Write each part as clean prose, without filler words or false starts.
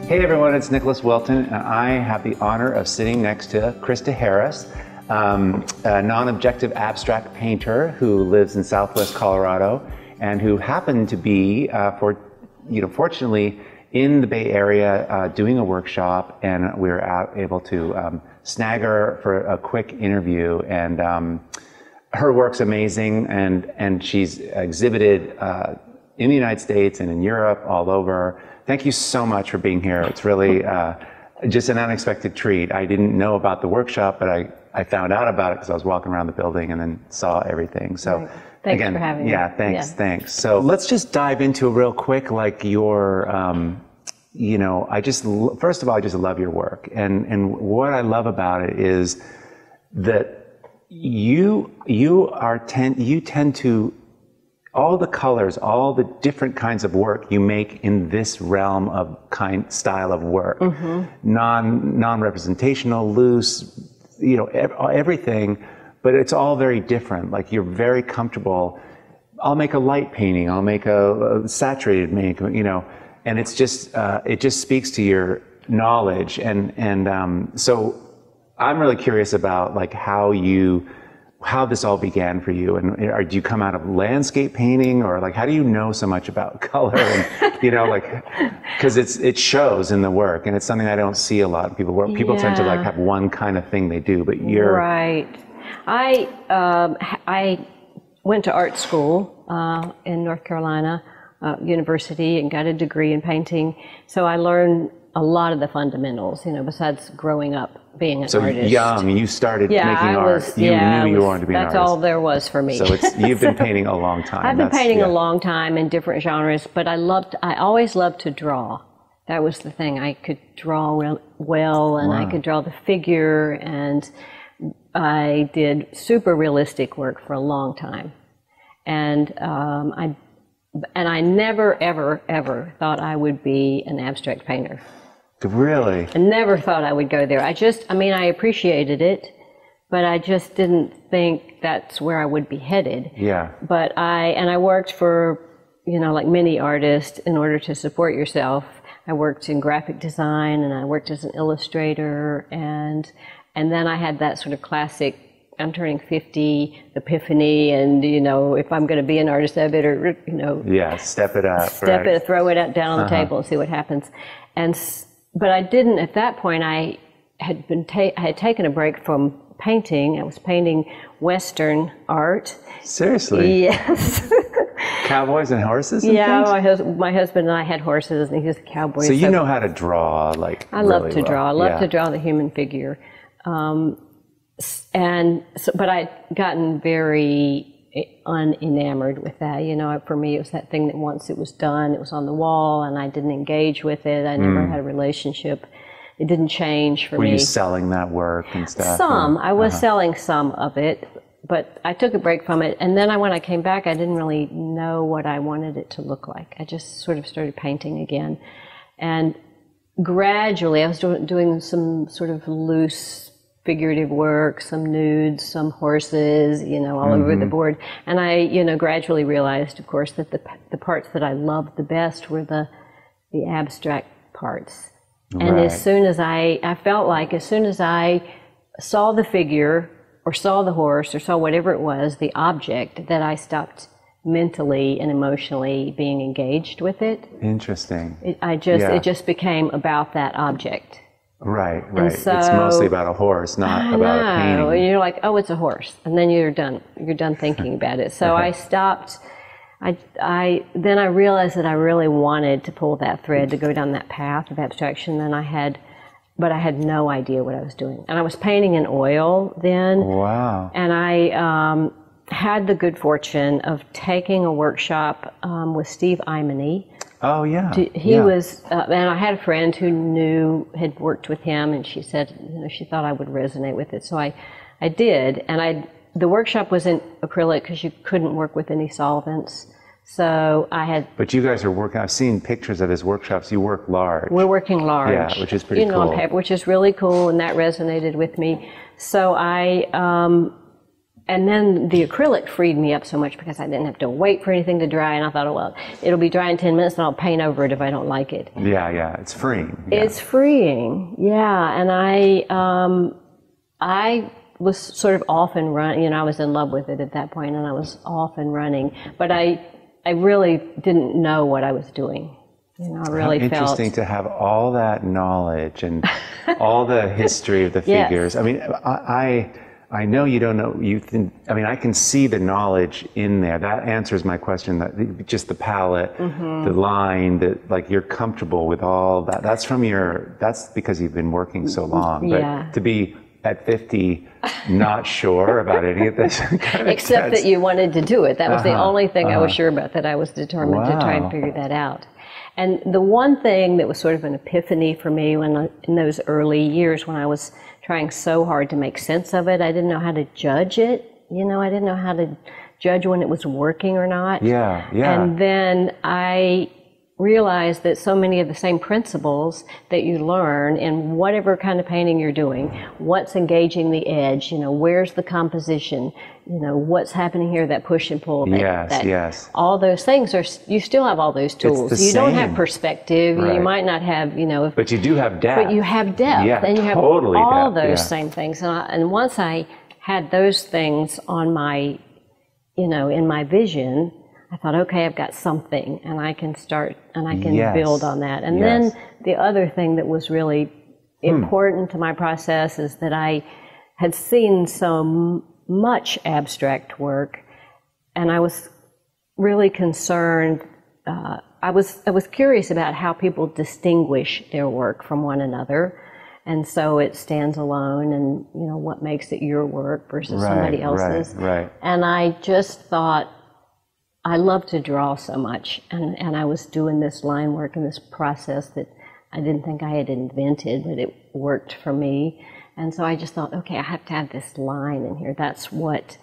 Hey everyone, it's Nicholas Wilton, and I have the honor of sitting next to Krista Harris, a non-objective abstract painter who lives in Southwest Colorado, and who happened to be, fortunately, in the Bay Area doing a workshop, and we were able to snag her for a quick interview. And her work's amazing, and she's exhibited in the United States and in Europe, all over. Thank you so much for being here. It's really just an unexpected treat. I didn't know about the workshop, but I found out about it because I was walking around the building and then saw everything. So right. Thanks again, for having me. Yeah, thanks. So let's just dive into real quick, like your, first of all, I just love your work. And what I love about it is that you tend to, all the colors, all the different kinds of work you make in this realm of style of work, non-representational, loose, everything, but it's all very different. Like you're very comfortable. I'll make a light painting. I'll make a saturated make, and it's just it just speaks to your knowledge. And so I'm really curious about like how this all began for you, and do you come out of landscape painting, or like how do you know so much about color? And because it shows in the work, and it's something I don't see a lot of people. Where people tend to like have one kind of thing they do, but you're right. I went to art school in North Carolina University and got a degree in painting, so I learned a lot of the fundamentals, besides growing up being an artist. So young, you started making art. You knew you wanted to be an artist. That's all there was for me. So you've been painting a long time. I've been painting a long time in different genres, but I always loved to draw. That was the thing. I could draw well, and I could draw the figure, and I did super realistic work for a long time. And I never, ever, ever thought I would be an abstract painter. Really? I never thought I would go there. I appreciated it, but I just didn't think that's where I would be headed. Yeah. But I worked for, like many artists, in order to support yourself. I worked in graphic design, and I worked as an illustrator, and then I had that sort of classic, I'm turning 50 epiphany, and if I'm going to be an artist, I better step it up, throw it out down on the table and see what happens. But I didn't at that point. I had taken a break from painting. I was painting Western art. Seriously? Yes. Cowboys and horses? And things? My husband and I had horses, and he was a cowboy. So you know how to draw, like I love to draw. I love to draw the human figure. But I'd gotten very unenamored with that. For me, it was that thing that once it was done, it was on the wall, and I didn't engage with it. I never had a relationship. It didn't change for me. Were you selling that work and stuff? I was selling some of it, but I took a break from it. And then when I came back, I didn't really know what I wanted it to look like. I just sort of started painting again. And gradually, I was doing some sort of loose figurative work, some nudes, some horses, all over the board. And I, gradually realized, of course, that the parts that I loved the best were the abstract parts. Right. And as soon as I felt like as soon as I saw the figure or saw the horse or saw whatever it was, the object, that I stopped mentally and emotionally being engaged with it. Interesting. It just became about that object. Right. So, it's mostly about a horse, not about a painting. And you're like, oh, it's a horse, and then you're done thinking about it. So I stopped. Then I realized that I really wanted to pull that thread, to go down that path of abstraction. But I had no idea what I was doing, and I was painting in oil then. Wow. And I had the good fortune of taking a workshop with Steve Imony. Oh, yeah. He was, and I had a friend who had worked with him, and she said, she thought I would resonate with it. So I did, and the workshop was in acrylic because you couldn't work with any solvents. So I had. But you guys are working, I've seen pictures of his workshops, you work large. We're working large. Yeah, which is pretty cool. On paper, which is really cool, and that resonated with me. So I And then the acrylic freed me up so much because I didn't have to wait for anything to dry. And I thought, oh, well, it'll be dry in 10 minutes and I'll paint over it if I don't like it. Yeah, it's freeing. Yeah. It's freeing, yeah. And I was sort of off and running. You know, I was in love with it at that point, and I was off and running. But I really didn't know what I was doing. You know, I really felt interesting to have all that knowledge and all the history of the figures. Yes. I mean, I know you don't know. I mean, I can see the knowledge in there. That answers my question. That just the palette, the line, like you're comfortable with all that. That's because you've been working so long. Yeah. But to be at 50, not sure about any of this. Except that you wanted to do it. That was the only thing I was sure about, that I was determined to try and figure that out. And the one thing that was sort of an epiphany for me in those early years when I was trying so hard to make sense of it, I didn't know how to judge it. You know, I didn't know how to judge when it was working or not. Yeah. And then I realize that so many of the same principles that you learn in whatever kind of painting you're doing, what's engaging the edge, you know, where's the composition, you know, what's happening here, that push and pull, yes. all those things you still have all those tools. You don't have perspective, you might not have, you know. But you do have depth. But you have depth, and you have all those same things. And once I had those things on my, you know, in my vision, I thought, okay, I've got something, and I can start, and I can build on that. And then the other thing that was really important to my process is that I had seen so much abstract work, and I was really concerned. I was curious about how people distinguish their work from one another, and so it stands alone, and you know what makes it your work versus somebody else's. Right. And I just thought, I love to draw so much, and I was doing this line work and this process that I didn't think I had invented, but it worked for me. And so I just thought, okay, I have to have this line in here. That's what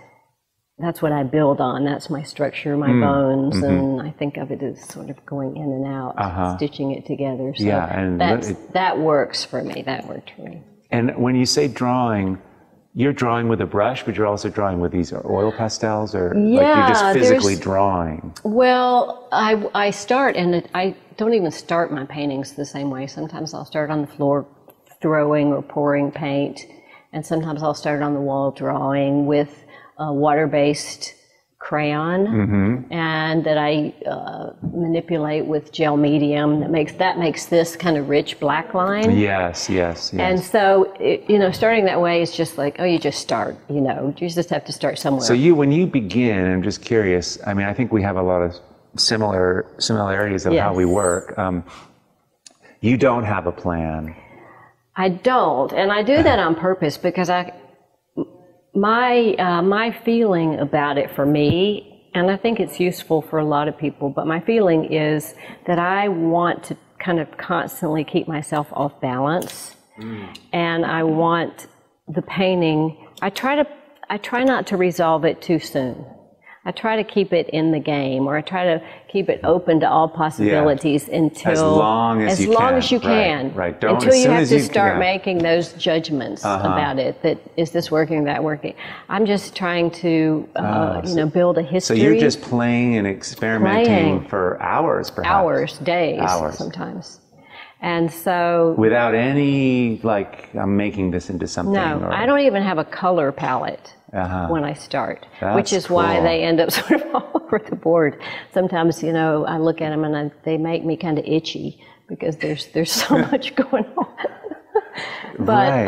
I build on. That's my structure, my bones, and I think of it as sort of going in and out, stitching it together. So that works for me. That worked for me. And when you say drawing, you're drawing with a brush, but you're also drawing with these oil pastels, or like you're just physically drawing? Well, I start, and I don't even start my paintings the same way. Sometimes I'll start on the floor throwing or pouring paint, and sometimes I'll start on the wall drawing with a water-based crayon, and that I manipulate with gel medium. That makes this kind of rich black line. Yes. And so, you know, starting that way is just like, oh, you just start. You know, you just have to start somewhere. So when you begin, I'm just curious. I mean, I think we have a lot of similarities of how we work. You don't have a plan. I don't, and I do that on purpose because my feeling about it for me, and I think it's useful for a lot of people, but my feeling is that I want to kind of constantly keep myself off balance, and I want the painting, I try not to resolve it too soon. I try to keep it in the game, or I try to keep it open to all possibilities until as long as you can. Right. Until you have to start making those judgments about it. That is this working, that working? I'm just trying to build a history. So you're just playing and experimenting for hours, perhaps. Hours, days, sometimes. And so without any I'm making this into something. No, I don't even have a color palette. When I start, which is why they end up sort of all over the board. Sometimes, you know, I look at them and they make me kind of itchy because there's so much going on. But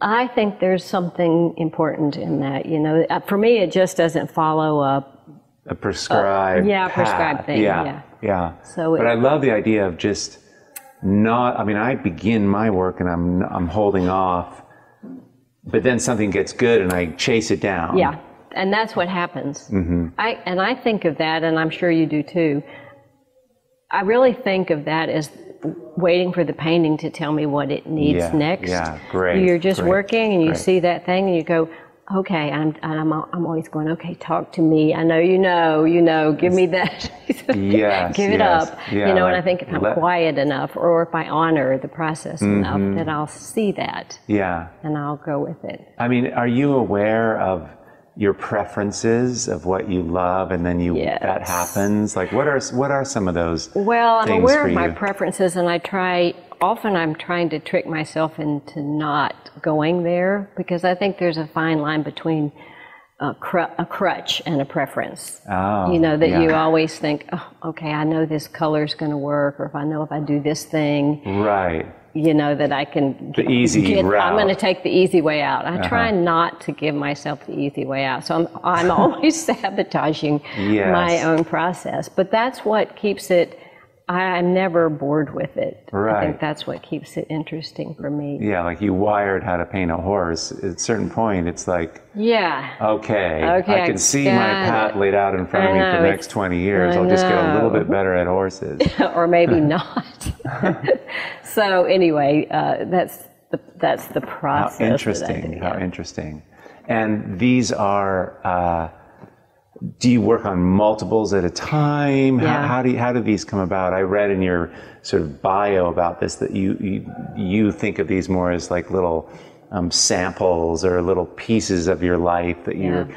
I think there's something important in that. You know, for me, it just doesn't follow a prescribed path. Prescribed thing. Yeah. But I love the idea of just not. I mean, I begin my work and I'm holding off. But then something gets good and I chase it down. Yeah, and that's what happens. I think of that, and I'm sure you do too. I really think of that as waiting for the painting to tell me what it needs next. Yeah, great. You're just working and you see that thing and you go, okay, I'm always going, okay, talk to me. I know, give me that. Yes, give it up. Yeah, and I think if I'm quiet enough, or if I honor the process enough, then I'll see that. Yeah. And I'll go with it. I mean, are you aware of your preferences, of what you love, and then that happens? Like, what are some of those Well, I'm things aware for of my you? preferences, and often I'm trying to trick myself into not going there, because I think there's a fine line between a crutch and a preference. Oh, You always think, oh, okay, I know this color's going to work, or if I know if I do this thing, right, that I can the easy route. I'm going to take the easy way out. I try not to give myself the easy way out, so I'm always sabotaging my own process. But that's what keeps it. I'm never bored with it. Right. I think that's what keeps it interesting for me. Yeah, like you wired how to paint a horse. At a certain point, it's like, yeah, okay, I can see my path laid out in front of me for the next 20 years. I'll just get a little bit better at horses. Or maybe not. So anyway, that's the process. How interesting. How interesting. And these are. Do you work on multiples at a time? Yeah. How do these come about? I read in your sort of bio about this that you think of these more as like little samples or little pieces of your life that you're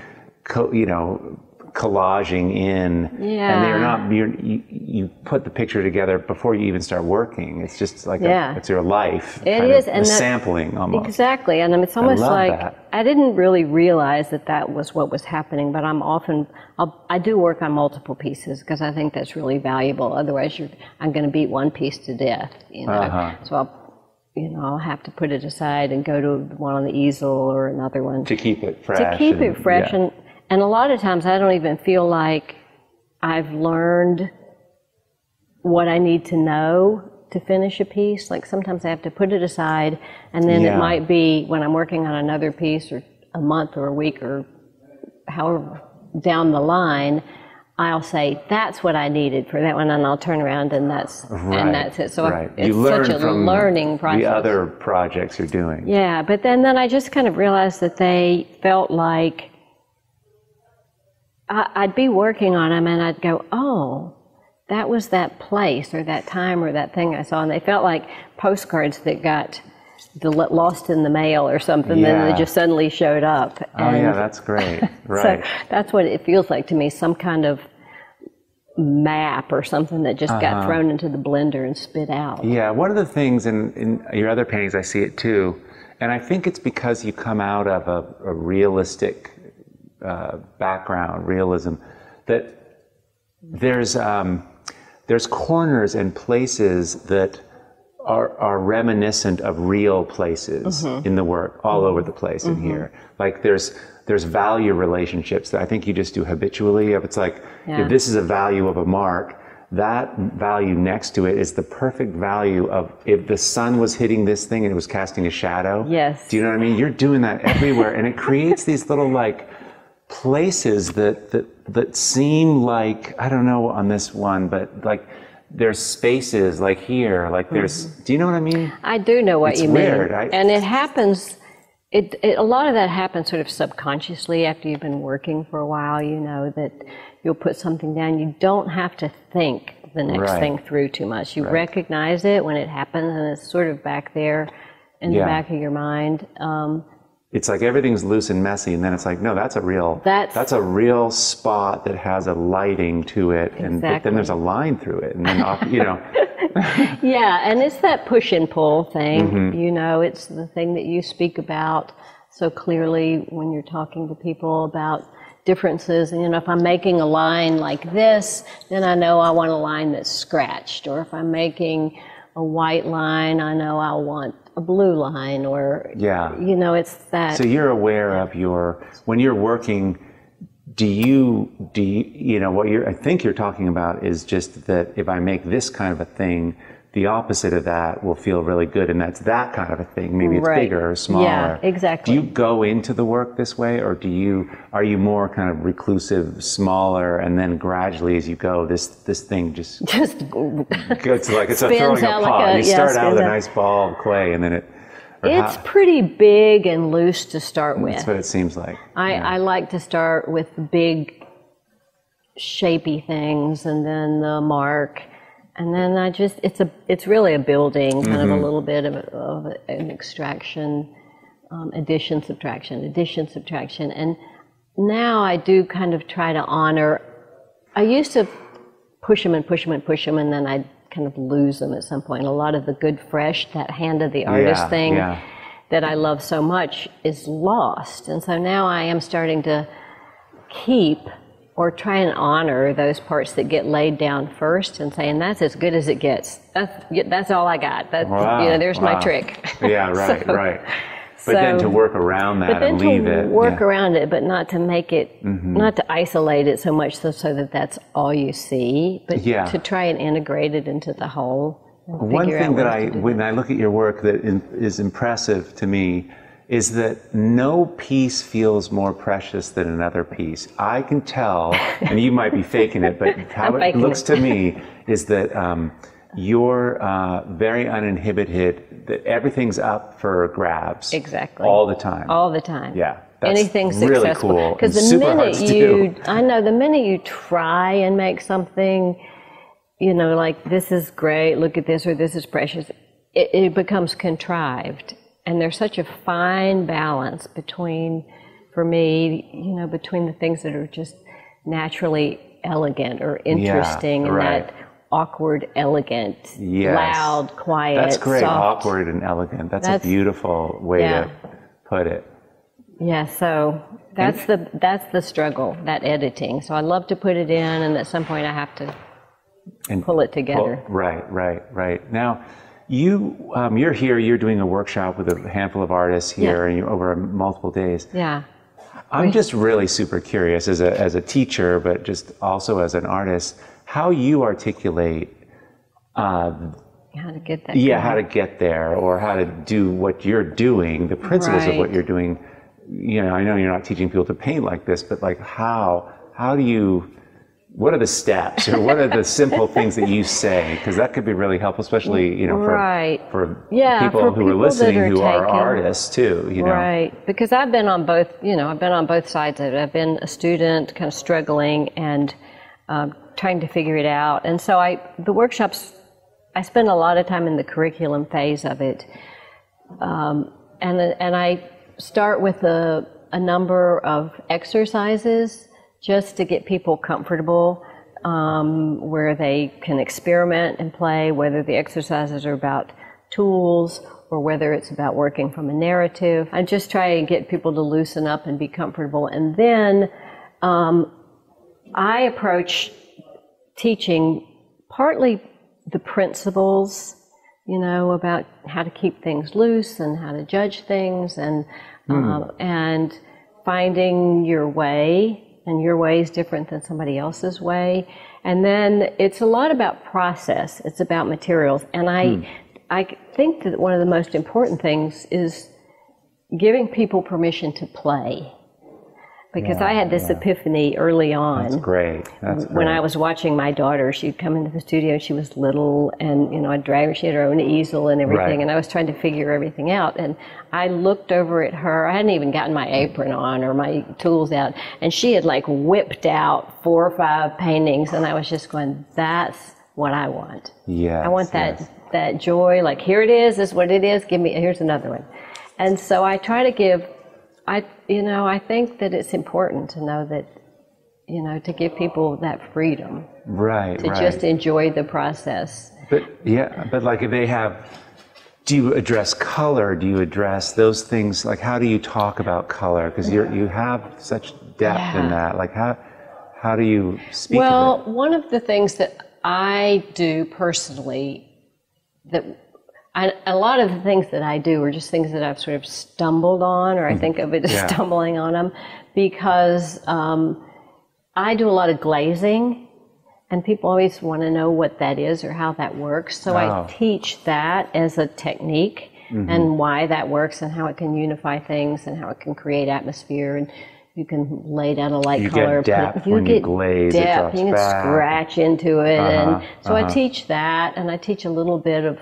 collaging in, and they're not. You put the picture together before you even start working. It's just like it's your life. It is, and sampling almost. Exactly, and it's almost like that. I didn't really realize that was what was happening. But I do work on multiple pieces because I think that's really valuable. Otherwise, I'm going to beat one piece to death. So I'll have to put it aside and go to one on the easel or another one to keep it fresh. And a lot of times I don't even feel like I've learned what I need to know to finish a piece. Like sometimes I have to put it aside, and then it might be when I'm working on another piece, or a month or a week or however down the line, I'll say, that's what I needed for that one, and I'll turn around and that's it. So it's such a learning process. The other projects you're doing. Yeah, but then I just kind of realized that they felt like I'd be working on them, and I'd go, oh, that was that place or that time or that thing I saw. And they felt like postcards that got lost in the mail or something, then they just suddenly showed up. And that's great. Right. So that's what it feels like to me, some kind of map or something that just got thrown into the blender and spit out. Yeah, one of the things in your other paintings, I see it too, and I think it's because you come out of a realistic background, realism, that there's corners and places that are reminiscent of real places in the work, all over the place in here. Like there's value relationships that I think you just do habitually. If it's like, if this is a value of a mark, that value next to it is the perfect value of if the sun was hitting this thing and it was casting a shadow. Yes. Do you know what I mean? You're doing that everywhere, and it creates these little like places that seem like, I don't know on this one, but like there's spaces like here, like there's, do you know what I mean? I do know what you mean. It's weird. And it happens, a lot of that happens sort of subconsciously after you've been working for a while, that you'll put something down. You don't have to think the next thing through too much. You recognize it when it happens, and it's sort of back there in the back of your mind. It's like everything's loose and messy, and then it's like, no, that's a real spot that has a lighting to it, and but then there's a line through it, and then Yeah, and it's that push and pull thing. It's the thing that you speak about so clearly when you're talking to people about differences. And if I'm making a line like this, then I know I want a line that's scratched. Or if I'm making a white line, I know I'll want a blue line, or it's that. So you're aware of when you're working, do you what I think you're talking about is just that if I make this kind of a thing, the opposite of that will feel really good, and that's that kind of a thing. Maybe it's bigger or smaller. Yeah, exactly. Do you go into the work this way, or are you more kind of reclusive, smaller, and then gradually as you go, this thing just goes like it's throwing a pot. You start out with a nice ball of clay, and then It's pretty big and loose to start with. That's what it seems like. I like to start with big, shapy things, and then the mark, and then it's really a building, kind of a little bit of an extraction, addition, subtraction, and now I do kind of try to honor. I used to push them, and then I'd kind of lose them at some point. A lot of the good, fresh, that hand of the artist thing that I love so much is lost. And so now I am starting to keep or try and honor those parts that get laid down first and saying, that's as good as it gets. That's all I got. There's my trick. Yeah, right, right. But then to work around that and leave it. Work around it, but not to make it, not to isolate it so much so that that's all you see, but to try and integrate it into the whole. One thing that when I look at your work that is impressive to me is that no piece feels more precious than another piece. I can tell, and you might be faking it, but how it looks to me is that you're very uninhibited, that everything's up for grabs. Exactly. All the time. All the time. Yeah. That's anything really successful. Cool. Because the minute you try and make something, like this is great, look at this, or this is precious, it becomes contrived. And there's such a fine balance between, for me, between the things that are just naturally elegant or interesting and that awkward, elegant, loud, quiet, That's great, soft. Awkward and elegant. That's a beautiful way to put it. Yeah, so that's the struggle, that editing. So I love to put it in, and at some point I have to pull it together. Right. Now, you're here. You're doing a workshop with a handful of artists here, and you're over multiple days. Yeah. I'm just really super curious as a teacher, but just also as an artist, how you articulate. How to get that. Yeah, how to get there, or how to do what you're doing, the principles of what you're doing. I know you're not teaching people to paint like this, but like how do you, what are the steps, or what are the simple things that you say? Because that could be really helpful, especially, for people who are listening who are artists too, Right, because I've been on both, I've been on both sides of it. I've been a student kind of struggling and trying to figure it out. And so the workshops, I spend a lot of time in the curriculum phase of it. And I start with a number of exercises just to get people comfortable, where they can experiment and play, whether the exercises are about tools or whether it's about working from a narrative. I just try and get people to loosen up and be comfortable. And then I approach teaching partly the principles, about how to keep things loose and how to judge things, and finding your way, and your way is different than somebody else's way. And then it's a lot about process. It's about materials. And I think that one of the most important things is giving people permission to play. Because I had this epiphany early on. That's great. When I was watching my daughter, she'd come into the studio, she was little, and I'd drag her, she had her own easel and everything, and I was trying to figure everything out. And I looked over at her, I hadn't even gotten my apron on or my tools out, and she had like whipped out 4 or 5 paintings, and I was just going, that's what I want. I want that joy, like here it is, this is what it is, here's another one. And so I try to give, I think that it's important to know that, to give people that freedom. To just enjoy the process. But like if they have, do you address color? Do you address those things? Like how do you talk about color? Because you have such depth in that. Like how do you speak of it? Well, one of the things that I do personally, a lot of the things that I do are just things that I've sort of stumbled on, or I think of it as stumbling on them, because I do a lot of glazing, and people always want to know what that is or how that works. So I teach that as a technique, and why that works, and how it can unify things, and how it can create atmosphere, and you can lay down a light color. You get depth when you glaze, it drops you can back. scratch into it, and so I teach that, and I teach a little bit of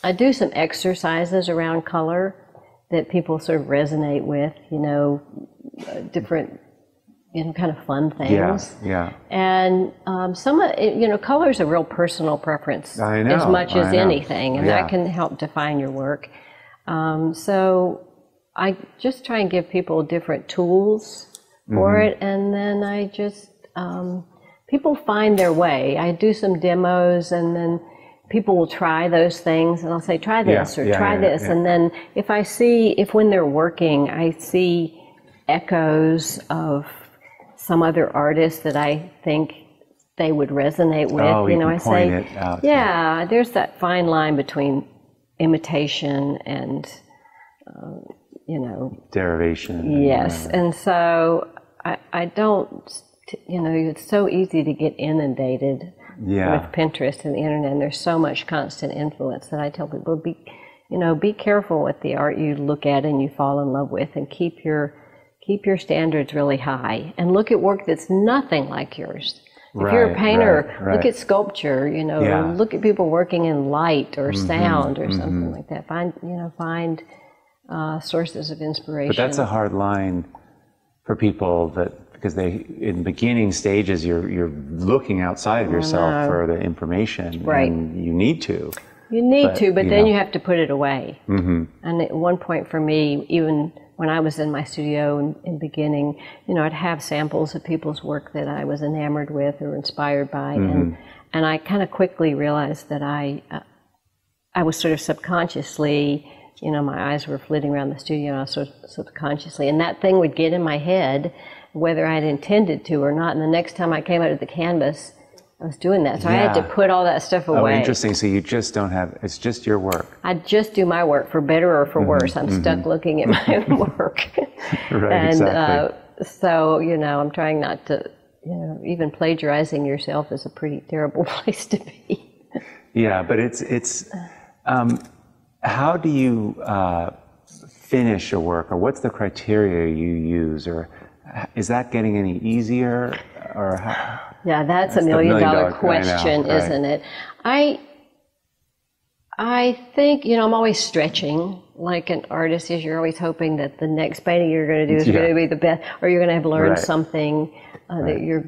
I do some exercises around color that people sort of resonate with, different, kind of fun things. Yeah. And color is a real personal preference as much as anything, and that can help define your work. So I just try and give people different tools for it, and then I just, people find their way. I do some demos, and then people will try those things, and I'll say, try this or try this. And then if when they're working, I see echoes of some other artist that I think they would resonate with, I say, there's that fine line between imitation and, derivation. Yes. And so I don't, it's so easy to get inundated with Pinterest and the internet, and there's so much constant influence that I tell people, be careful with the art you look at and you fall in love with, and keep your standards really high, and look at work that's nothing like yours. If you're a painter, look at sculpture, look at people working in light or sound or something like that. Find sources of inspiration. But that's a hard line for people because in beginning stages, you're looking outside of yourself for the information, and you need to. But then you have to put it away. And at one point for me, even when I was in my studio in beginning, I'd have samples of people's work that I was enamored with or inspired by, and I kind of quickly realized that I was sort of subconsciously, my eyes were flitting around the studio, and I was sort of subconsciously, and that thing would get in my head, whether I'd intended to or not. And the next time I came out of the canvas, I was doing that. So I had to put all that stuff away. Oh, interesting. So you just don't have, it's just your work. I just do my work, for better or for worse. I'm stuck looking at my own work. Exactly. So, I'm trying not to, even plagiarizing yourself is a pretty terrible place to be. Yeah, but it's how do you finish a work, or what's the criteria you use, or is that getting any easier, or how? Yeah, that's a million-dollar question, isn't it? I think, I'm always stretching like an artist is. You're always hoping that the next painting you're going to do is going to be the best, or you're going to have learned something that you're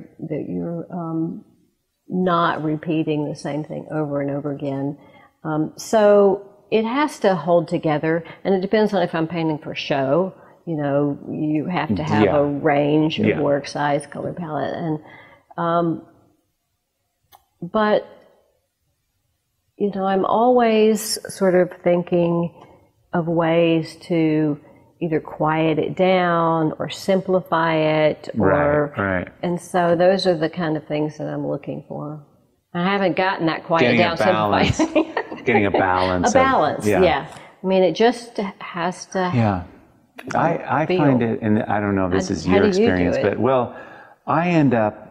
not repeating the same thing over and over again. So it has to hold together, and it depends on if I'm painting for show. You have to have a range of work size, color palette, and but I'm always sort of thinking of ways to either quiet it down or simplify it, and so those are the kind of things that I'm looking for. I haven't gotten that quiet down, simplifying. Getting a balance. A balance, I mean, it just has to. Yeah, I find it, and I don't know if this is your experience, but I end up,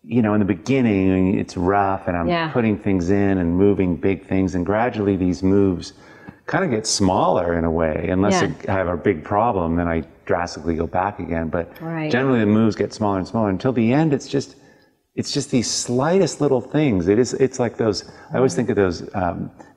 in the beginning, it's rough, and I'm putting things in and moving big things, and gradually these moves kind of get smaller in a way. Unless I have a big problem, then I drastically go back again. But generally, the moves get smaller and smaller until the end. It's just these slightest little things. It's like those. I always think of those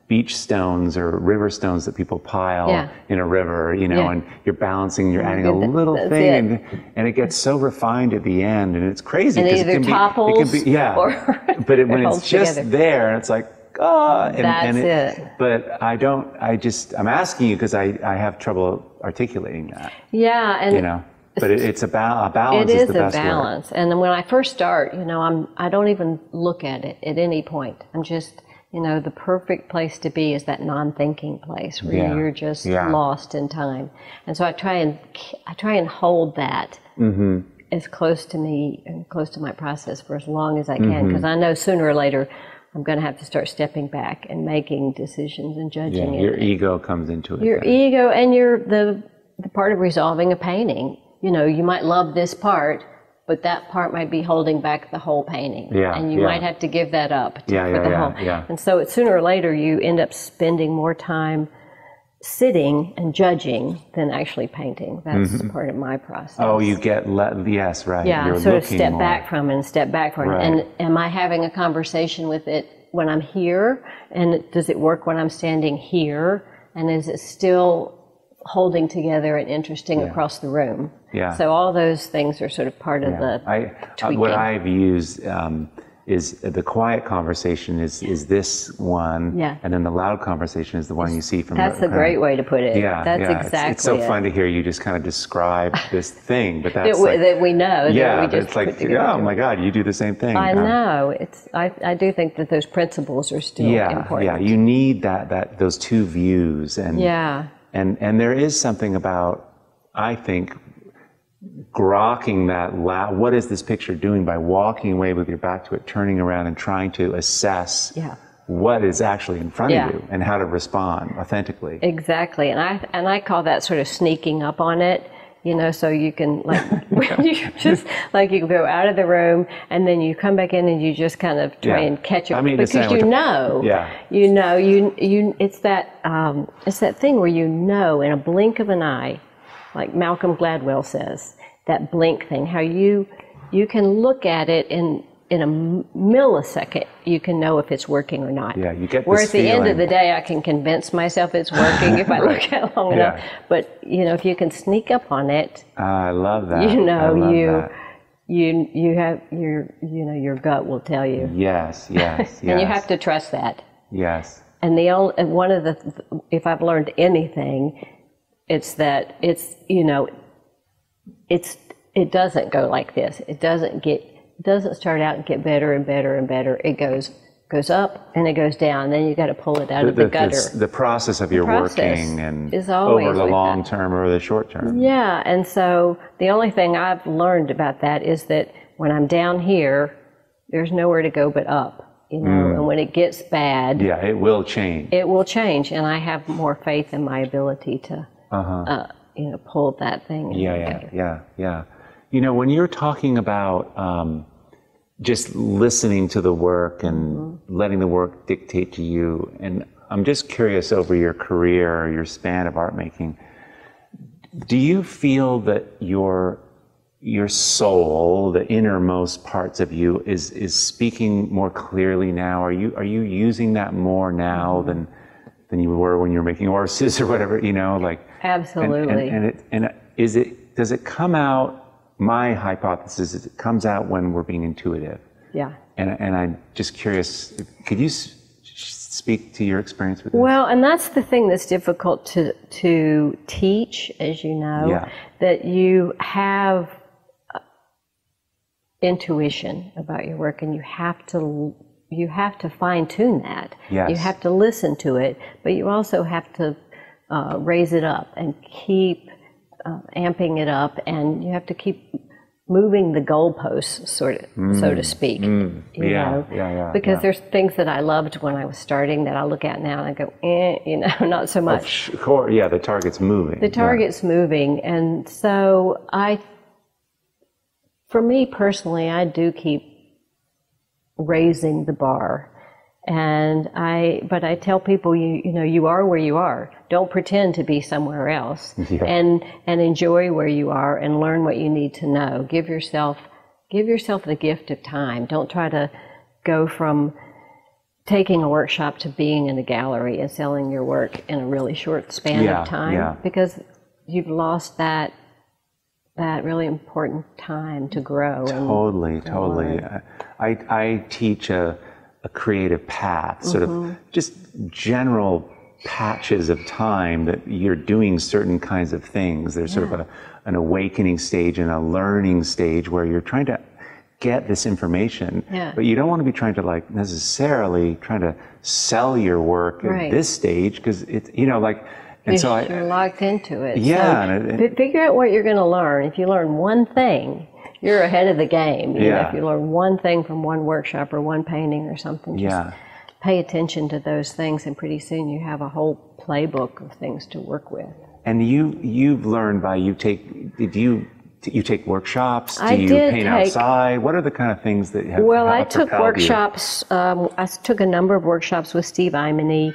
beach stones or river stones that people pile in a river, and you're balancing, you're adding a little thing, and it gets so refined at the end, and it's crazy. And it either topples, but when it's just together. There, and it's like, that's it. But I'm asking you because I have trouble articulating that. Yeah, and but it's a balance. It is the best a balance, word. And when I first start, I don't even look at it at any point. I'm just. The perfect place to be is that non-thinking place where you're just lost in time. And so I try and hold that as close to me and close to my process for as long as I can, because I know sooner or later I'm going to have to start stepping back and making decisions and judging it. Your ego comes into it. Your ego, and the part of resolving a painting. You might love this part, but that part might be holding back the whole painting. And you might have to give that up for the whole. And so sooner or later you end up spending more time sitting and judging than actually painting. That's part of my process. Oh, you get, yes, right. Yeah, You're sort of looking step more. back from it and step back from it. And am I having a conversation with it when I'm here, and does it work when I'm standing here, and is it still holding together and interesting across the room? Yeah. So all those things are sort of part of the tweaking. What I've used is the quiet conversation is this one, and then the loud conversation is the one you see from. That's a great way to put it. Yeah, that's exactly. It's so fun to hear you just kind of describe this thing, but that's that we know. Yeah, that we just it's like, oh my God, you do the same thing. I know. I do think that those principles are still important. Yeah, you need those two views, and and there is something about, I think, grokking that loud. What is this picture doing by walking away with your back to it, turning around and trying to assess what is actually in front of you and how to respond authentically. Exactly, and I call that sort of sneaking up on it. You know, so you can you just you go out of the room and then you come back in and you just kind of try and catch it, because you know, it's that thing where in a blink of an eye, like Malcolm Gladwell says, that blink thing, how you can look at it in a millisecond, you can know if it's working or not. Yeah, you get Where this at the feeling. end of the day, I can convince myself it's working if I look at it long enough. But if you can sneak up on it, I love that. You have your gut will tell you. Yes. And you have to trust that. Yes. And if I've learned anything, it's that it doesn't go like this. It doesn't start out and get better and better and better. It goes up and it goes down. Then you got to pull it out of the gutter. The process of your working and is always over the like long that. term or the short term. Yeah, and so the only thing I've learned about that is that when I'm down here, there's nowhere to go but up. And when it gets bad, it will change. It will change, and I have more faith in my ability to, pull that thing. Yeah. When you're talking about just listening to the work and letting the work dictate to you, and I'm just curious, over your career or your span of art making, do you feel that your soul, the innermost parts of you, is speaking more clearly now? Are you using that more now than you were when you were making horses or whatever? Absolutely. And does it come out? My hypothesis is it comes out when we're being intuitive. Yeah. And I'm just curious, could you speak to your experience with this? Well, and that's the thing that's difficult to teach, as you know, that you have intuition about your work, and you have to fine tune that. Yes. You have to listen to it, but you also have to raise it up and keep amping it up, and you have to keep moving the goalposts, so to speak. Because there's things that I loved when I was starting that I look at now and I go, not so much. The target's moving. The target's moving, and so for me personally, I do keep raising the bar. But I tell people, you are where you are. Don't pretend to be somewhere else, and enjoy where you are and learn what you need to know. Give yourself the gift of time. Don't try to go from taking a workshop to being in a gallery and selling your work in a really short span of time, because you've lost that really important time to grow. Totally. I teach a creative path, sort of just general patches of time that you're doing certain kinds of things. There's sort of an awakening stage and a learning stage where you're trying to get this information, but you don't want to be trying to necessarily trying to sell your work at this stage, because it's you're locked into it. So figure out what you're going to learn. If you learn one thing, you're ahead of the game. If you learn one thing from one workshop or one painting or something, just pay attention to those things, and pretty soon you have a whole playbook of things to work with. And you've learned you take workshops? Do you paint outside? What are the kind of things that have I took workshops. I took a number of workshops with Steve Imany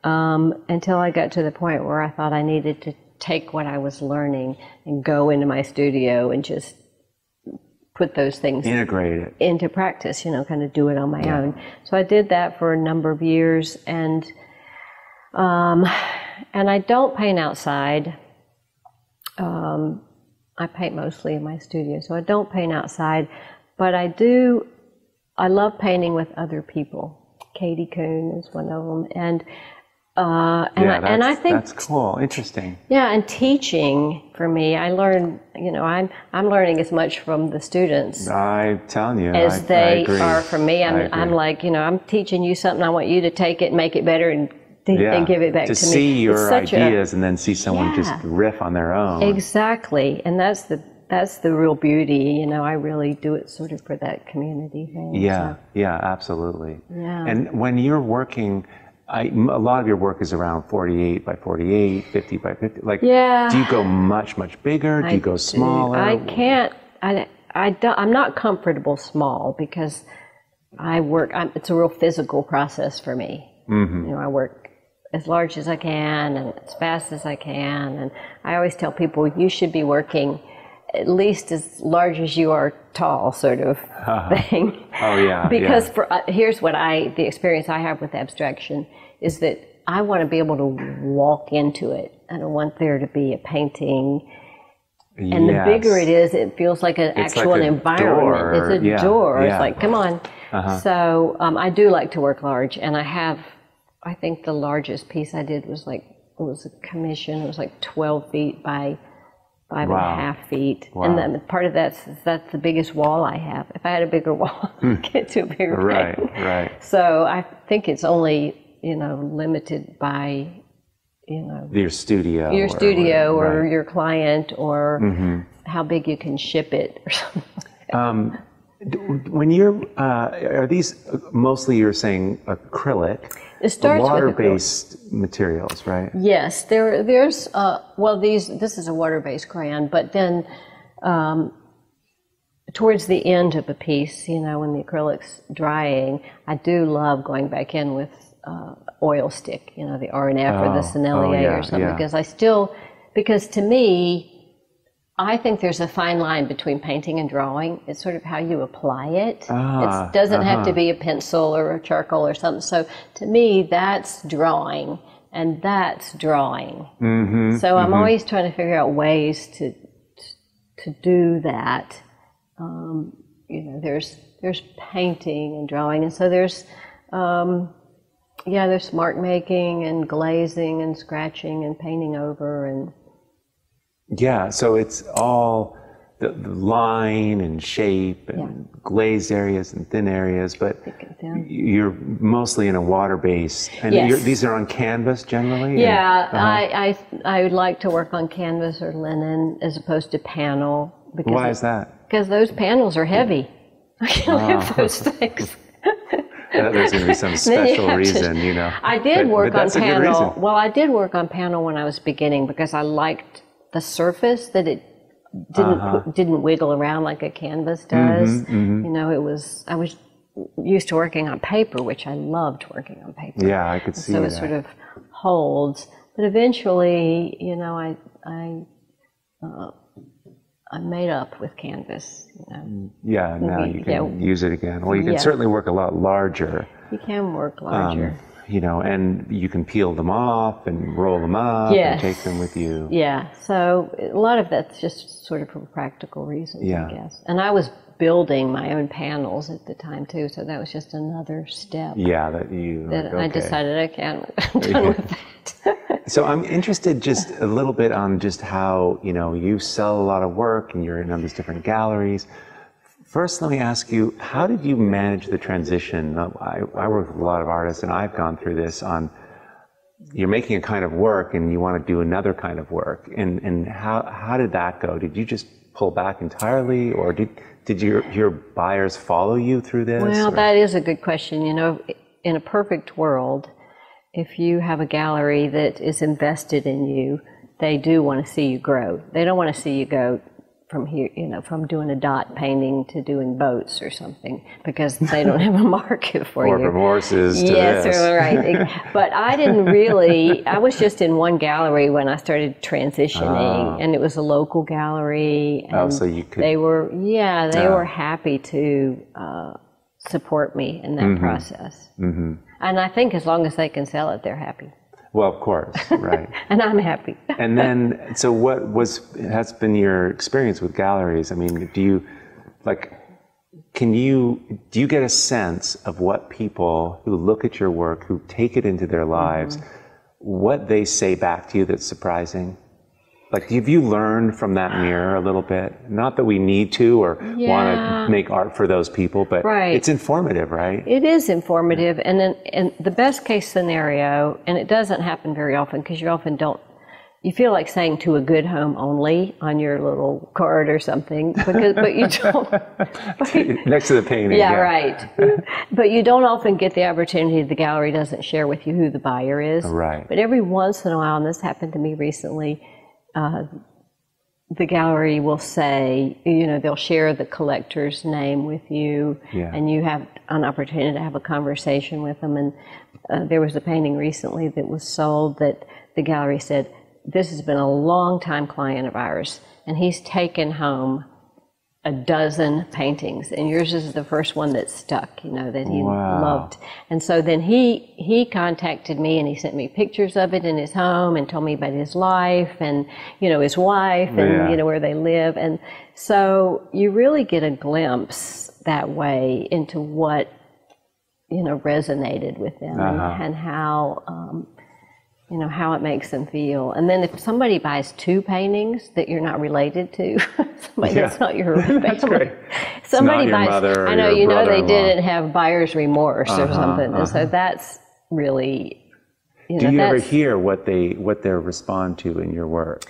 until I got to the point where I thought I needed to take what I was learning and go into my studio and just put those things, integrate it into practice, you know, kind of do it on my own. So I did that for a number of years, and I don't paint outside. I paint mostly in my studio, so I don't paint outside, but I love painting with other people. Katie Kuhn is one of them, and I think that's cool, interesting. Yeah, and teaching for me, I learn. You know, I'm learning as much from the students. I'm telling you, as they are from me. I'm like, you know, I'm teaching you something. I want you to take it and make it better and give it back to me. To see your ideas and then see someone just riff on their own. Exactly, and that's the real beauty. You know, I really do it sort of for that community thing. Yeah, yeah, absolutely. Yeah. And when you're working, a lot of your work is around 48 by 48, 50 by 50. Like, do you go much bigger? Do you go smaller? I can't. I'm not comfortable small because I work. It's a real physical process for me. Mm-hmm. You know, I work as large as I can and as fast as I can, and I always tell people you should be working at least as large as you are tall, sort of thing. Oh yeah. Because here's what the experience I have with abstraction is that I want to be able to walk into it. I don't want there to be a painting. And the bigger it is, it feels like an actual environment. It's a door. It's like, come on. So I do like to work large, and I think the largest piece I did was a commission. It was like 12 feet by 5.5 feet. Wow. And then part of that's the biggest wall I have. If I had a bigger wall, I'd get to a bigger painting. Right. So I think it's only, you know, limited by, you know, your studio or your client, or how big you can ship it or something. When you're, are these mostly, you're saying acrylic? It starts water-based materials, right? Yes, there's this is a water-based crayon, but then towards the end of a piece, you know, when the acrylic's drying, I do love going back in with oil stick, you know, the R&F or the Sennelier or something, because to me, I think there's a fine line between painting and drawing. It's sort of how you apply it. It doesn't have to be a pencil or a charcoal or something. So to me, that's drawing, and that's drawing. So I'm always trying to figure out ways to do that. You know, there's painting and drawing, and so there's mark making and glazing and scratching and painting over and. Yeah, so it's all the line and shape and glazed areas and thin areas, but you're mostly in a water-based, and these are on canvas generally? Yeah, I would like to work on canvas or linen as opposed to panel. Because why is that? Because those panels are heavy. I can't lift those things. There's going to be some special reason, you know. I did work on panel. Well, I did work on panel when I was beginning because I liked the surface, that it didn't wiggle around like a canvas does. You know, I was used to working on paper, which I loved working on paper. Yeah, I could see that. So it sort of holds. But eventually, you know, I made up with canvas. You know. Yeah, now you can use it again. Well, you can certainly work a lot larger. You can work larger. You know, and you can peel them off and roll them up and take them with you. Yeah, so a lot of that's just sort of for practical reasons, I guess. And I was building my own panels at the time too, so that was just another step. Yeah, I decided I can't. I'm done with that. So I'm interested just a little bit on just how, you know, you sell a lot of work and you're in all these different galleries. First, let me ask you, how did you manage the transition? I work with a lot of artists, and I've gone through this on, you're making a kind of work and you want to do another kind of work. And how did that go? Did you just pull back entirely, or did your buyers follow you through this? Well, that is a good question. You know, in a perfect world, if you have a gallery that is invested in you, they do want to see you grow. They don't want to see you go from here, from doing a dot painting to doing boats or something, because they don't have a market for you. Or from horses to yes, this. right. But I didn't really, I was just in one gallery when I started transitioning, and it was a local gallery. And so you could... They were, they were happy to support me in that process. Mm-hmm. And I think as long as they can sell it, they're happy. Well, of course, right. And I'm happy. And then, so what has been your experience with galleries? I mean, do you get a sense of what people who look at your work, who take it into their lives, what they say back to you that's surprising? Like, have you learned from that mirror a little bit? Not that we need to or want to make art for those people, but it's informative, right? It is informative. And then, in the best case scenario, and it doesn't happen very often because you often don't, you feel like saying "to a good home only" on your little card or something, but you don't. Next to the painting. Yeah, right. But you don't often get the opportunity. The gallery doesn't share with you who the buyer is. Right. But every once in a while, and this happened to me recently, the gallery will say, they'll share the collector's name with you, and you have an opportunity to have a conversation with them. And there was a painting recently that was sold that the gallery said, "This has been a long-time client of ours, and he's taken home a dozen paintings, and yours is the first one that stuck, that he loved." And so then he contacted me, and he sent me pictures of it in his home and told me about his life and, his wife and, where they live. And so you really get a glimpse that way into what, resonated with them and how, how it makes them feel. And then if somebody buys two paintings that you're not related to, somebody that's not your family. That's great. Somebody buys, mother or I know, they didn't have buyer's remorse or something. And so that's really, Do you ever hear what they respond to in your work?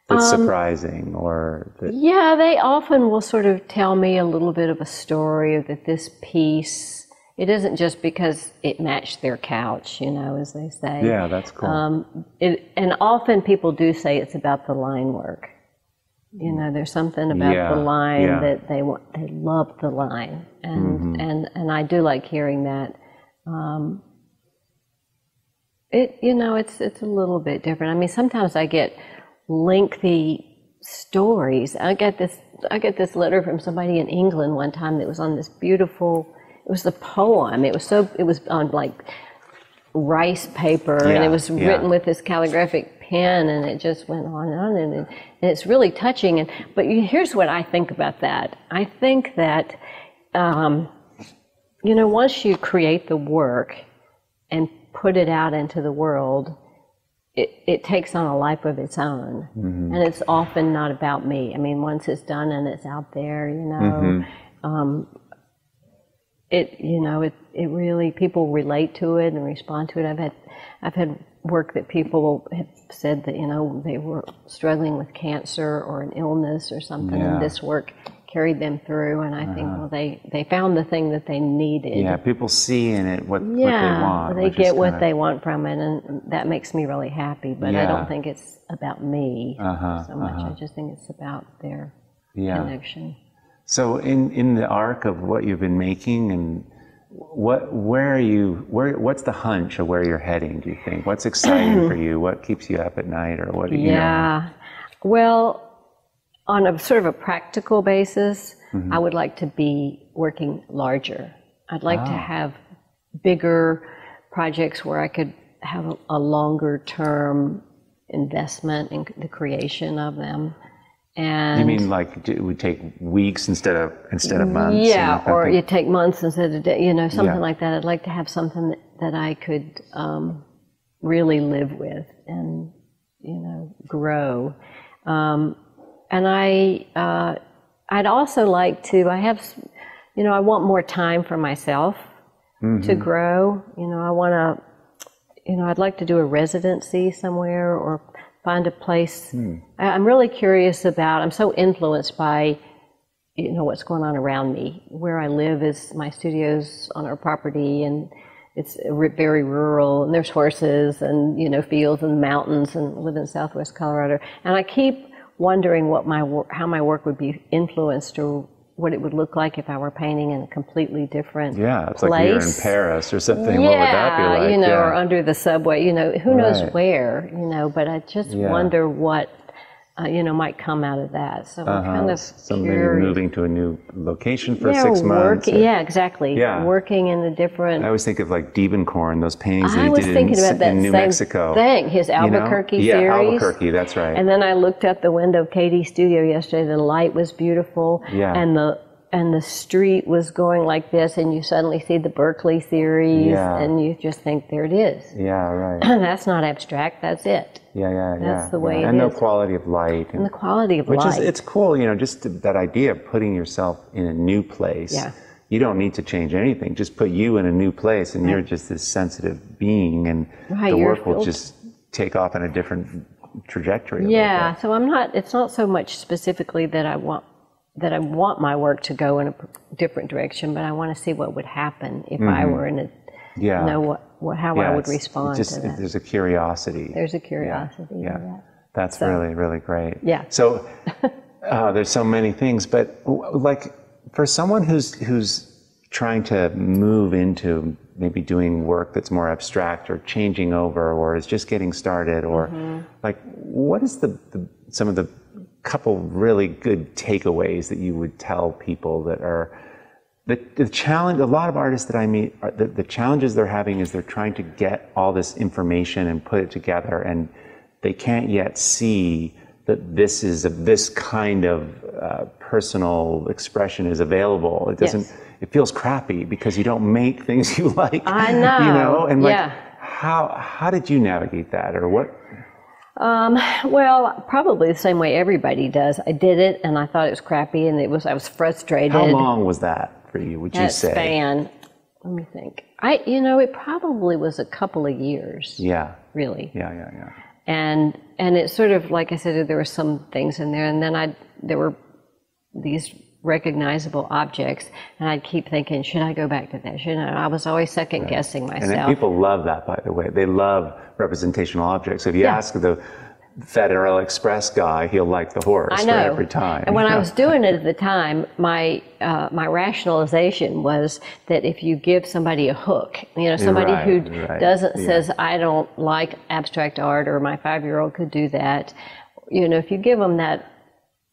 That's surprising or... they often will sort of tell me a little bit of a story of that this piece... It isn't just because it matched their couch, as they say. Yeah, that's cool. And often people do say it's about the line work. There's something about the line that they love the line, and I do like hearing that. It's a little bit different. I mean, sometimes I get lengthy stories. I get this letter from somebody in England one time that was on this beautiful. It was a poem. It was on like rice paper, and it was written with this calligraphic pen, and it just went on and on, and it's really touching. But here's what I think about that. I think that, once you create the work and put it out into the world, it takes on a life of its own, and it's often not about me. I mean, once it's done and it's out there, it really, people relate to it and respond to it. I've had work that people have said that, they were struggling with cancer or an illness or something, and this work carried them through, and I think, well, they found the thing that they needed. Yeah, people see in it what they want. They get what they want from it, and that makes me really happy, but I don't think it's about me so much. I just think it's about their connection. So in the arc of what you've been making, and what's the hunch of where you're heading, do you think? What's exciting for you? What keeps you up at night, or what do you know? Well, on a sort of a practical basis, I would like to be working larger. I'd like to have bigger projects where I could have a longer term investment in the creation of them. And you mean like it would take weeks instead of months? Yeah, or you take months instead of days, something like that. I'd like to have something that I could really live with and, grow. And I'd also like to, I want more time for myself to grow. I want to, I'd like to do a residency somewhere or find a place. I'm really curious about, I'm so influenced by, what's going on around me. Where I live is, my studio's on our property, and it's very rural, and there's horses and, fields and mountains, and live in Southwest Colorado. And I keep wondering what how my work would be influenced, or what it would look like if I were painting in a completely different it's place. like you're in Paris or something. What would that be like? You know, or under the subway. You know, who knows where? You know, but I just wonder what you know, might come out of that. So I'm kind of maybe moving to a new location for 6 months. Exactly. Working in a different. I always think of like Diebenkorn, those paintings that I he was did thinking about that in New same Mexico. thing. His Albuquerque series. Yeah, Albuquerque. That's right. And then I looked out the window of Katie's studio yesterday. The light was beautiful. And the street was going like this, and you suddenly see the Berkeley series, and you just think, there it is. Yeah, right. That's not abstract, that's it. That's the way it is. And the quality of light. And the quality of light. It's cool, you know, just that idea of putting yourself in a new place. Yeah. You don't need to change anything. Just put you in a new place, and you're just this sensitive being, and the work will just take off in a different trajectory. Yeah, so it's not so much specifically that I want my work to go in a different direction, but I want to see what would happen if I were in a, you know, how I would respond to that. There's a curiosity. There's a curiosity in that. That's really, really great. Yeah. So there's so many things, but like for someone who's trying to move into maybe doing work that's more abstract or changing over or is just getting started, or like what is some of the couple really good takeaways that you would tell people that are the challenge? A lot of artists that I meet, the challenges they're having is they're trying to get all this information and put it together, and they can't yet see that this kind of personal expression is available. It doesn't. It feels crappy because you don't make things you like. I know. You know, and like how did you navigate that, or what? Well, probably the same way everybody does. I did it, and I thought it was crappy, and I was frustrated. How long was that for you? Would you say? Span. Let me think. It probably was a couple of years. Yeah. Really. Yeah. And it's sort of like I said, there were some things in there, and then there were these recognizable objects, and I'd keep thinking, should I go back to that? Should I? I was always second guessing myself. And people love that, by the way. They love representational objects. So if you ask the Federal Express guy, he'll like the horse every time. And when I was doing it at the time, my rationalization was that if you give somebody a hook, you know, somebody who says, I don't like abstract art, or my 5-year-old could do that, you know, if you give them that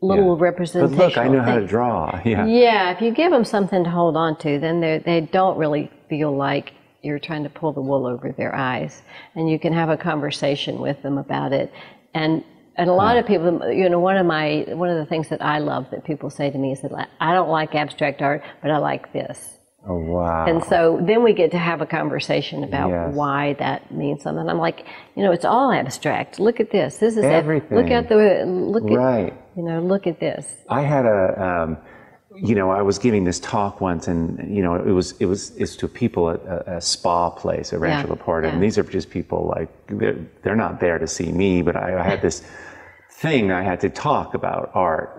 little representation. But look, I know how to draw. If you give them something to hold on to, then they don't really feel like you're trying to pull the wool over their eyes, and you can have a conversation with them about it. And a lot of people, you know, one of the things that I love that people say to me is that I don't like abstract art, but I like this. Oh, wow. And so then we get to have a conversation about why that means something. I'm like, you know, it's all abstract. Look at this. This is everything. Look at you know, look at this. I had you know, I was giving this talk once, and you know, it's to people at a spa place, a Rancho La Porta, and these are just people like they're not there to see me, but I had this thing I had to talk about art,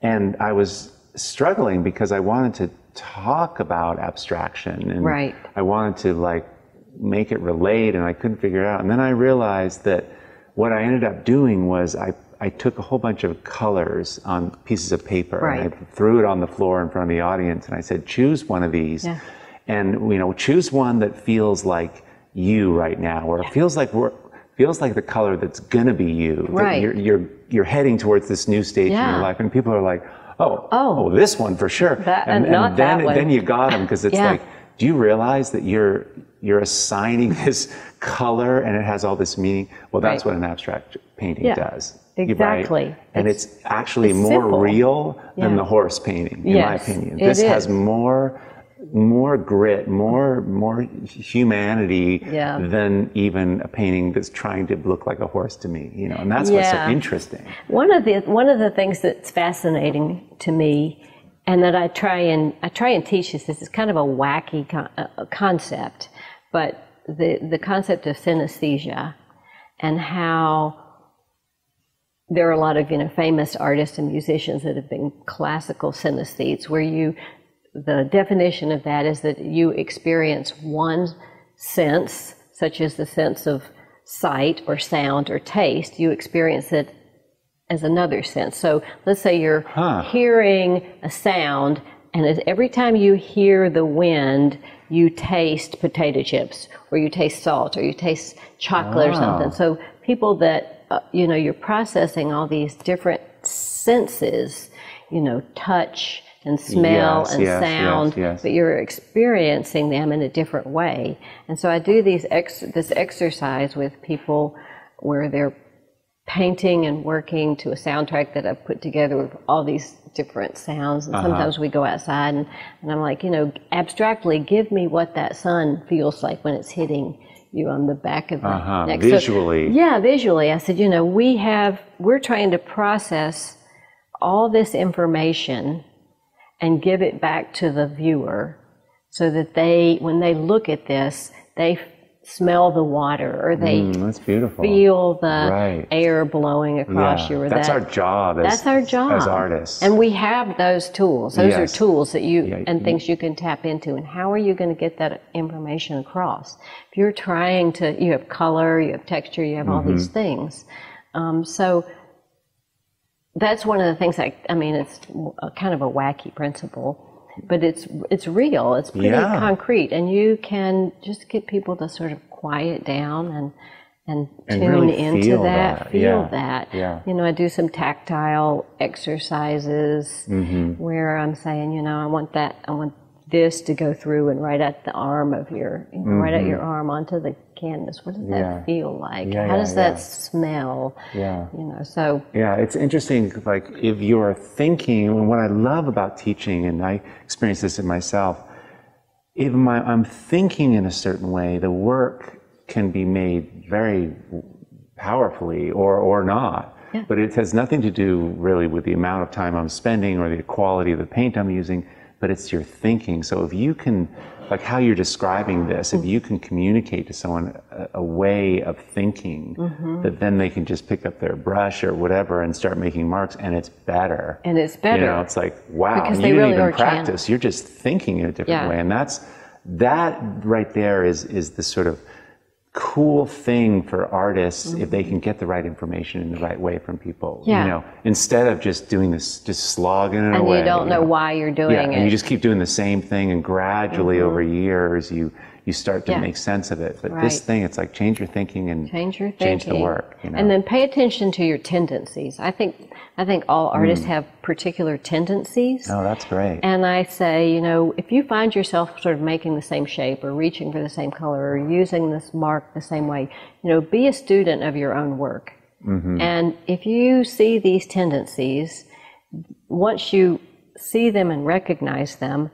and I was struggling because I wanted to talk about abstraction, and I wanted to like make it relate, and I couldn't figure it out. And then I realized that what I ended up doing was I took a whole bunch of colors on pieces of paper, and I threw it on the floor in front of the audience, and I said, choose one of these, and you know, choose one that feels like you right now, or feels like the color that's gonna be you. That you're heading towards this new stage in your life, and people are like, oh, this one for sure. Then you got them, because it's like, do you realize that you're assigning this color and it has all this meaning? Well, that's what an abstract painting does. Exactly. Right? And it's actually more simple. Real than the horse painting, in my opinion. This has more grit, more humanity than even a painting that's trying to look like a horse to me. You know, and that's what's so interesting. One of the things that's fascinating to me, and that I try and teach this is kind of a wacky concept, but the concept of synesthesia, and how there are a lot of, you know, famous artists and musicians that have been classical synesthetes, where the definition of that is that you experience one sense, such as the sense of sight or sound or taste. You experience it as another sense. So let's say you're hearing a sound, and every time you hear the wind, you taste potato chips, or you taste salt, or you taste chocolate or something. So people that, you're processing all these different senses, touch and smell and sound, but you're experiencing them in a different way. And so I do this exercise with people where they're painting and working to a soundtrack that I've put together with all these different sounds. And sometimes we go outside and I'm like, abstractly, give me what that sun feels like when it's hitting you on the back of the neck. Visually. So, visually. I said, we're trying to process all this information and give it back to the viewer so that when they look at this, they smell the water, or they that's beautiful. Feel the air blowing across you. Or that's our job. That's our job as artists. And we have those tools. Those are tools that and things you can tap into. And how are you going to get that information across? If you're trying to, you have color, you have texture, you have all these things. So that's one of the things. It's kind of a wacky principle. But it's real. It's pretty concrete, and you can just get people to sort of quiet down and tune really into that, feel that. Yeah. I do some tactile exercises where I'm saying, I want this to go through and right at the arm of your, right at your arm onto the canvas. What does that feel like? How does that smell? So. Yeah, it's interesting, like if you're thinking, and what I love about teaching, and I experience this in myself, if I'm thinking in a certain way, the work can be made very powerfully or not. Yeah. But it has nothing to do really with the amount of time I'm spending or the quality of the paint I'm using, but it's your thinking. So if you can, like how you're describing this, if you can communicate to someone a way of thinking, that then they can just pick up their brush or whatever and start making marks, and it's better. And it's better. It's like, wow, because you they didn't really even practice. You're just thinking in a different way. And that right there is the sort of cool thing for artists if they can get the right information in the right way from people. Instead of just doing this, just slogging it away. And you don't know why you're doing it. And you just keep doing the same thing, and gradually over years you start to make sense of it. But this thing, it's like change your thinking and change the work. And then pay attention to your tendencies. I think all artists have particular tendencies. Oh, that's great. And I say, if you find yourself sort of making the same shape or reaching for the same color or using this mark the same way, be a student of your own work. And if you see these tendencies, once you see them and recognize them,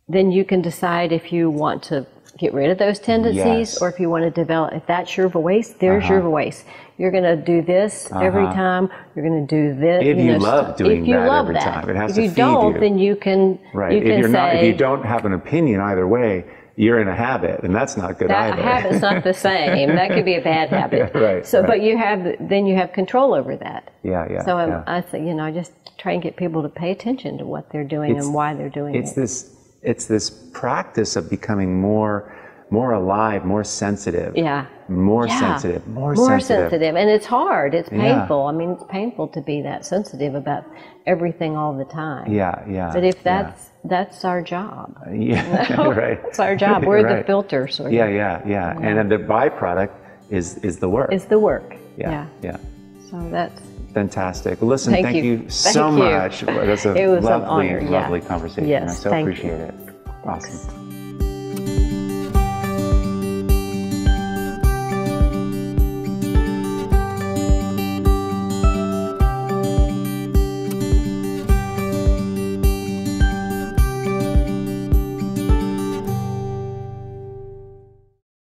then you can decide if you want to get rid of those tendencies or if you want to develop. If that's your voice, there's your voice. You're going to do this every time. You're going to do this. If you love doing that every time, it has to feed you. If you don't, then you can. Right. If you don't have an opinion either way, you're in a habit, and that's not good either. That habit's not the same. That could be a bad habit. But you have control over that. So I say, I just try and get people to pay attention to what they're doing and why they're doing it. It's this practice of becoming more alive, more sensitive. More sensitive. And it's hard. It's painful. It's painful to be that sensitive about everything all the time. But if that's our job. Right. It's our job. We're the filter, sort of. And the byproduct is the work. Is the work. Yeah. So that's fantastic. Well, listen, thank you so much. It was lovely, lovely conversation. Yes, I so appreciate it. Awesome.